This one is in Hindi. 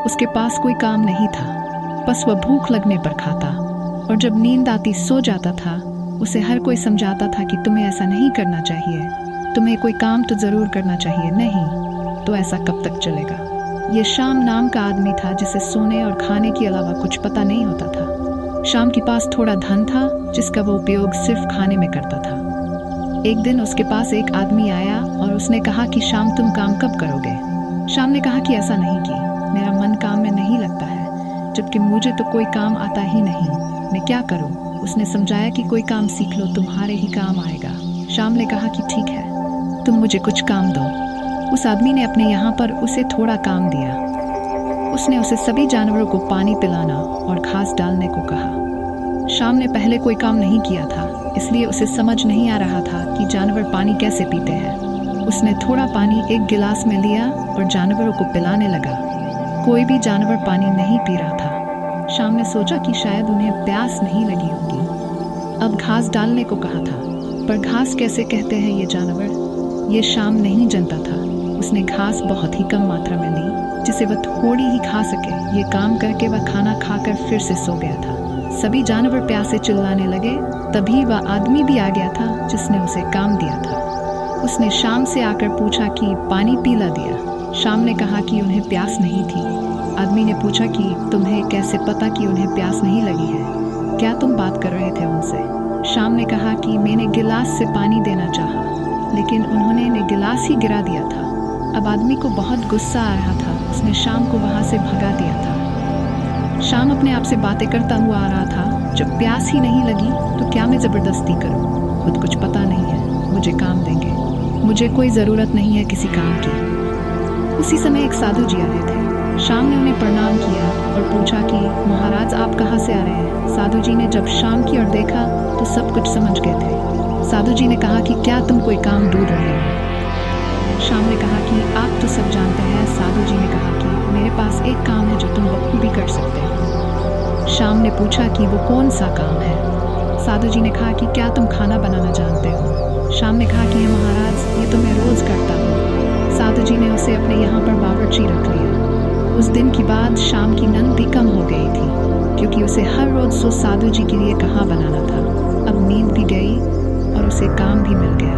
उसके पास कोई काम नहीं था, बस वह भूख लगने पर खाता, और जब नींद आती सो जाता था। उसे हर कोई समझाता था कि तुम्हें ऐसा नहीं करना चाहिए, तुम्हें कोई काम तो ज़रूर करना चाहिए, नहीं तो ऐसा कब तक चलेगा। ये श्याम नाम का आदमी था जिसे सोने और खाने के अलावा कुछ पता नहीं होता था। श्याम के पास थोड़ा धन था जिसका वो उपयोग सिर्फ खाने में करता था। एक दिन उसके पास एक आदमी आया और उसने कहा कि श्याम तुम काम कब करोगे। श्याम ने कहा कि ऐसा नहीं कि मेरा मन काम में नहीं लगता है, जबकि मुझे तो कोई काम आता ही नहीं, मैं क्या करूं। उसने समझाया कि कोई काम सीख लो, तुम्हारे ही काम आएगा। श्याम ने कहा कि ठीक है, तुम मुझे कुछ काम दो। उस आदमी ने अपने यहाँ पर उसे थोड़ा काम दिया। उसने उसे सभी जानवरों को पानी पिलाना और घास डालने को कहा। श्याम ने पहले कोई काम नहीं किया था, इसलिए उसे समझ नहीं आ रहा था कि जानवर पानी कैसे पीते हैं। उसने थोड़ा पानी एक गिलास में लिया और जानवरों को पिलाने लगा। कोई भी जानवर पानी नहीं पी रहा था। श्याम ने सोचा कि शायद उन्हें प्यास नहीं लगी होगी। अब घास डालने को कहा था, पर घास कैसे कहते हैं ये जानवर, ये श्याम नहीं जानता था। उसने घास बहुत ही कम मात्रा में ली, जिसे वह थोड़ी ही खा सके। ये काम करके वह खाना खाकर फिर से सो गया था। सभी जानवर प्यासे चिल्लाने लगे। तभी वह आदमी भी आ गया था जिसने उसे काम दिया था। उसने श्याम से आकर पूछा कि पानी पिला दिया। श्याम ने कहा कि उन्हें प्यास नहीं थी। आदमी ने पूछा कि तुम्हें कैसे पता कि उन्हें प्यास नहीं लगी है, क्या तुम बात कर रहे थे उनसे। श्याम ने कहा कि मैंने गिलास से पानी देना चाहा, लेकिन उन्होंने गिलास ही गिरा दिया था। अब आदमी को बहुत गुस्सा आ रहा था। उसने श्याम को वहाँ से भगा दिया था। श्याम अपने आप से बातें करता हुआ आ रहा था, जब प्यास ही नहीं लगी तो क्या मैं ज़बरदस्ती करूं, खुद कुछ पता नहीं है, मुझे काम देंगे, मुझे कोई ज़रूरत नहीं है किसी काम की। उसी समय एक साधु जी आ रहे थे। श्याम ने उन्हें प्रणाम किया और पूछा कि महाराज आप कहाँ से आ रहे हैं। साधु जी ने जब श्याम की ओर देखा तो सब कुछ समझ गए थे। साधु जी ने कहा कि क्या तुम कोई काम ढूंढ रहे हो। श्याम ने कहा कि आप तो सब जानते हैं। साधु जी ने कहा कि मेरे पास एक काम है जो तुम बखूबी कर सकते हो। श्याम ने पूछा कि वो कौन सा काम है। साधु जी ने कहा कि क्या तुम खाना बनाना जानते हो। श्याम ने कहा कि महाराज ये तो मैं रोज़ करता हूँ। साधु जी ने उसे अपने यहाँ पर बावर्ची रख लिया। उस दिन के बाद श्याम की नींद भी कम हो गई थी, क्योंकि उसे हर रोज़ सो साधु जी के लिए कहाँ बनाना था। अब नींद भी गई और उसे काम भी मिल गया।